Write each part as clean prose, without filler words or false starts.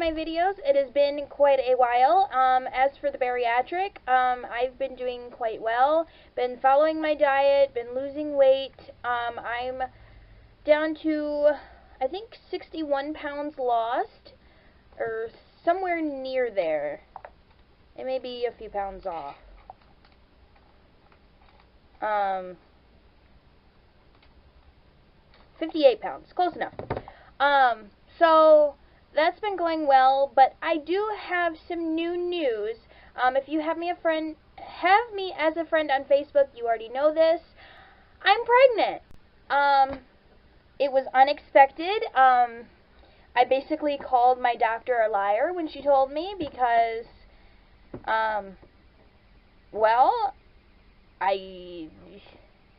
my videos. It has been quite a while. As for the bariatric, I've been doing quite well. Been following my diet, been losing weight. I'm down to, I think, 61 pounds lost, or somewhere near there. It may be a few pounds off. 58 pounds, close enough. So that's been going well, but I do have some new news. If you have me as a friend on Facebook, you already know this. I'm pregnant. It was unexpected. I basically called my doctor a liar when she told me because, well,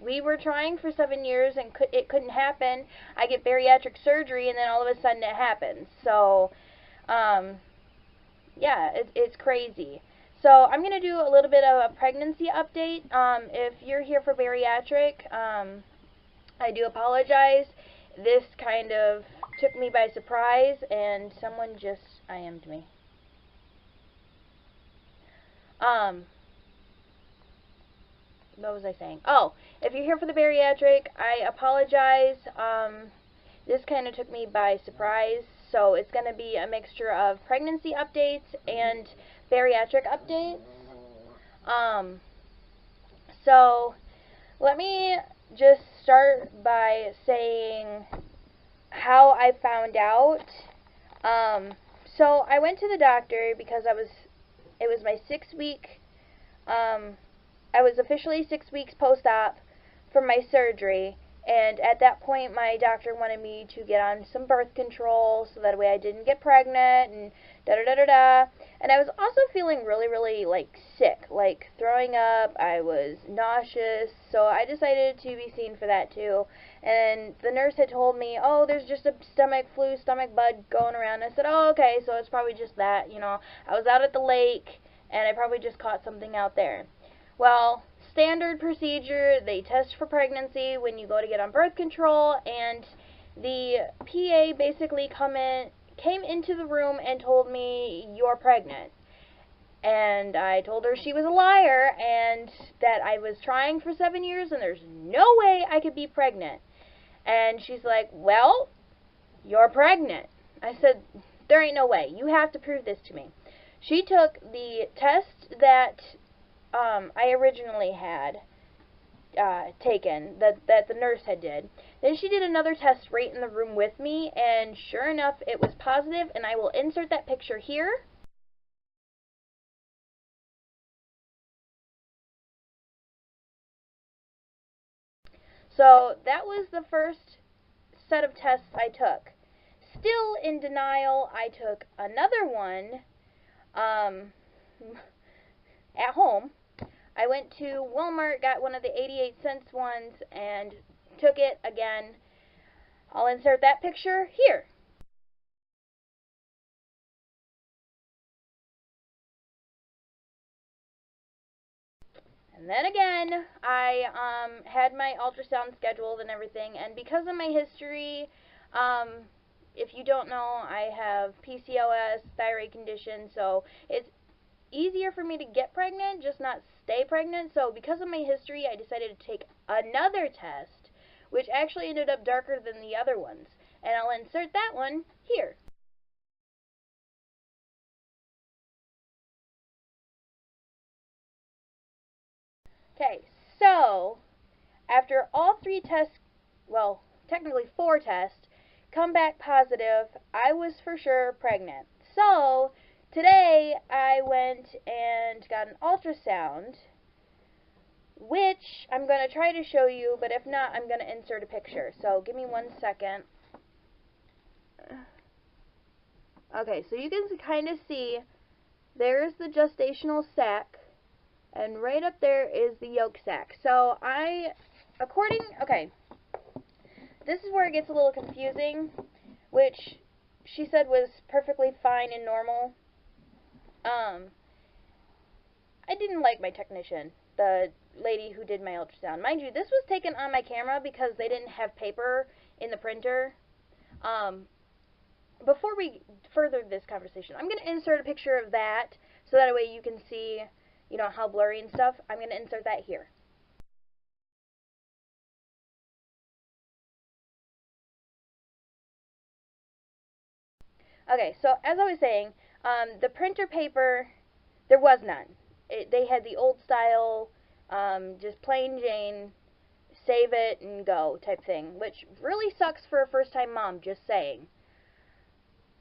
we were trying for 7 years and it couldn't happen. I get bariatric surgery and then all of a sudden it happens. So, yeah, it's crazy. So I'm going to do a little bit of a pregnancy update. If you're here for bariatric, I do apologize. This kind of took me by surprise and someone just IM'd me. What was I saying? Oh, if you're here for the bariatric, I apologize. This kind of took me by surprise, so it's going to be a mixture of pregnancy updates and bariatric updates. So let me just start by saying how I found out. So I went to the doctor because it was my 6-week, I was officially 6 weeks post-op from my surgery, and at that point my doctor wanted me to get on some birth control so that way I didn't get pregnant and da-da-da-da-da. And I was also feeling really, really, like, sick, like throwing up. I was nauseous, so I decided to be seen for that too. And the nurse had told me, oh, there's just a stomach flu, stomach bug going around. I said, oh, okay, so it's probably just that, you know. I was out at the lake, and I probably just caught something out there. Well, standard procedure, they test for pregnancy when you go to get on birth control, and the PA basically came into the room and told me, you're pregnant. And I told her she was a liar and that I was trying for 7 years and there's no way I could be pregnant. And she's like, well, you're pregnant. I said, there ain't no way. You have to prove this to me. She took the test that I originally had taken, that the nurse had did. Then she did another test right in the room with me, and sure enough, it was positive, and I will insert that picture here. So that was the first set of tests I took. Still in denial, I took another one at home. I went to Walmart, got one of the 88-cent ones, and took it again. I'll insert that picture here. And then again, I had my ultrasound scheduled and everything, and because of my history, if you don't know, I have PCOS, thyroid condition, so it's easier for me to get pregnant, just not stay pregnant. So because of my history, I decided to take another test, which actually ended up darker than the other ones. And I'll insert that one here. Okay, so after all 3 tests, well, technically 4 tests, come back positive, I was for sure pregnant. So today I went and got an ultrasound, which I'm going to try to show you, but if not, I'm going to insert a picture. So give me 1 second. Okay, so you can kind of see there's the gestational sac, and right up there is the yolk sac. So okay, this is where it gets a little confusing, which she said was perfectly fine and normal. I didn't like my technician, the lady who did my ultrasound. Mind you, this was taken on my camera because they didn't have paper in the printer. before we further this conversation, I'm going to insert a picture of that so that way you can see, you know, how blurry and stuff. I'm going to insert that here. Okay, so as I was saying, the printer paper, there was none. They had the old style, just plain Jane, save it and go type thing, which really sucks for a first-time mom, just saying.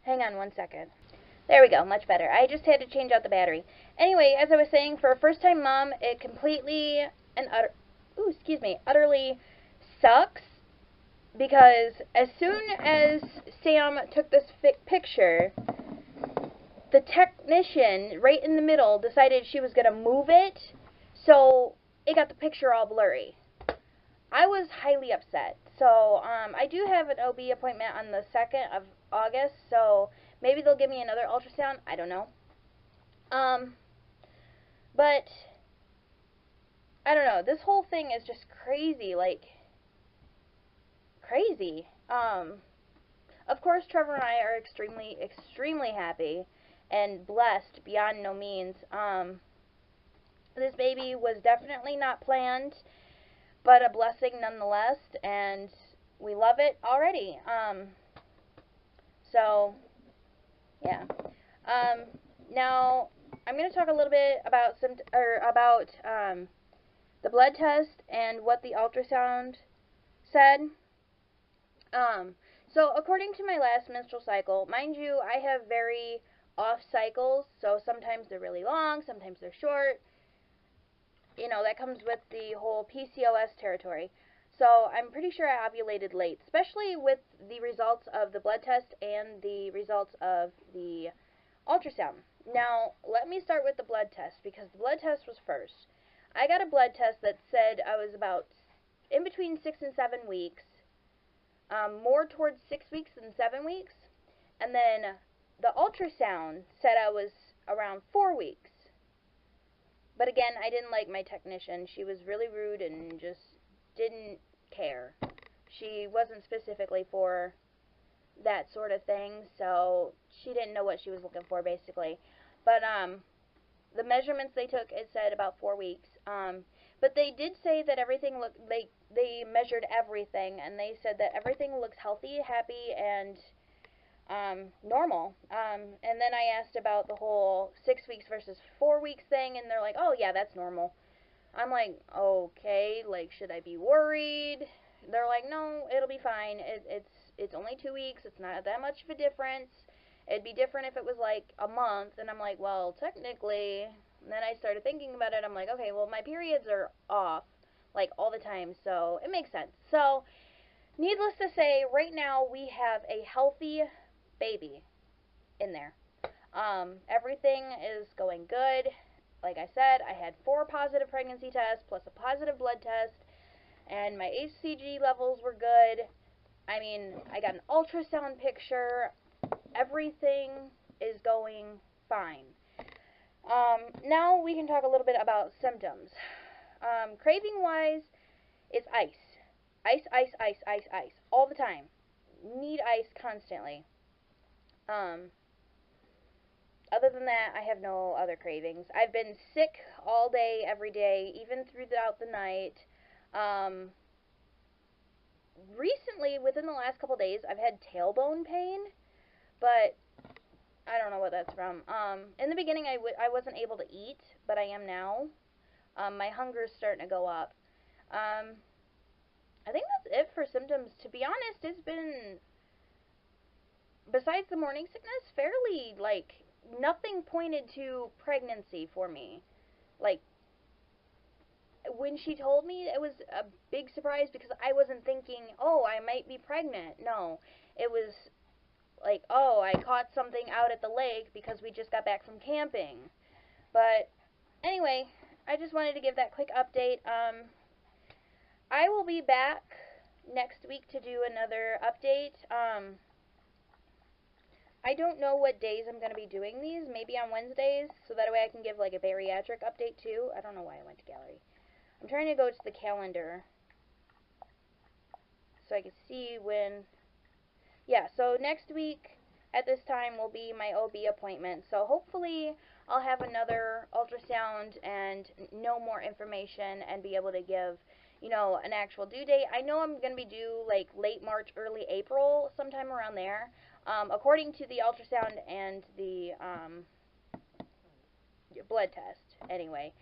Hang on 1 second. There we go, much better. I just had to change out the battery. Anyway, as I was saying, for a first-time mom, it completely and utterly sucks, because as soon as Sam took this picture, the technician right in the middle decided she was going to move it, so it got the picture all blurry. I was highly upset. So I do have an OB appointment on the 2nd of August, so maybe they'll give me another ultrasound. I don't know. But I don't know. This whole thing is just crazy, like crazy. Of course, Trevor and I are extremely, extremely happy and blessed beyond no means. This baby was definitely not planned, but a blessing nonetheless, and we love it already. So, yeah. Now, I'm going to talk a little bit about the blood test and what the ultrasound said. So according to my last menstrual cycle, mind you, I have very off cycles, so sometimes they're really long, sometimes they're short. You know, that comes with the whole PCOS territory. So I'm pretty sure I ovulated late, especially with the results of the blood test and the results of the ultrasound. Now, let me start with the blood test, because the blood test was first. I got a blood test that said I was about in between 6 and 7 weeks, more towards 6 weeks than 7 weeks, and then the ultrasound said I was around 4 weeks. But again, I didn't like my technician. She was really rude and just didn't care. She wasn't specifically for that sort of thing, so she didn't know what she was looking for, basically. But the measurements they took, it said about 4 weeks. But they did say that everything looked, they measured everything, and they said that everything looks healthy, happy, and normal. And then I asked about the whole 6 weeks versus 4 weeks thing, and they're like, oh yeah, that's normal. I'm like, okay, like, should I be worried? They're like, no, it'll be fine. It's only 2 weeks. It's not that much of a difference. It'd be different if it was like a month. And I'm like, well, technically. And then I started thinking about it. I'm like, okay, well, my periods are off, like, all the time, so it makes sense. So, needless to say, right now we have a healthy baby in there. Everything is going good. Like I said, I had 4 positive pregnancy tests plus a positive blood test, and my HCG levels were good. I mean, I got an ultrasound picture. Everything is going fine. Now we can talk a little bit about symptoms. Craving-wise, it's ice. Ice, ice, ice, ice, ice. All the time. Need ice constantly. Other than that, I have no other cravings. I've been sick all day, every day, even throughout the night. Recently, within the last couple days, I've had tailbone pain, but I don't know what that's from. In the beginning, I wasn't able to eat, but I am now. My hunger's starting to go up. I think that's it for symptoms. To be honest, it's been, besides the morning sickness, fairly, like, nothing pointed to pregnancy for me. Like, when she told me, it was a big surprise because I wasn't thinking, oh, I might be pregnant. No, it was like, oh, I caught something out at the lake because we just got back from camping. But anyway, I just wanted to give that quick update. I will be back next week to do another update. I don't know what days I'm going to be doing these. Maybe on Wednesdays, so that way I can give like a bariatric update too. I don't know why I went to gallery. I'm trying to go to the calendar so I can see when. Yeah, so next week at this time will be my OB appointment. So hopefully I'll have another ultrasound and know more information and be able to give, you know, an actual due date. I know I'm going to be due like late March, early April, sometime around there, according to the ultrasound and the blood test anyway.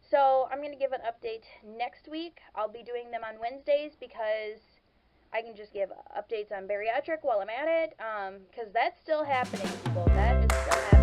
So I'm going to give an update next week. I'll be doing them on Wednesdays because I can just give updates on bariatric while I'm at it, because that's still happening, people. That is still happening.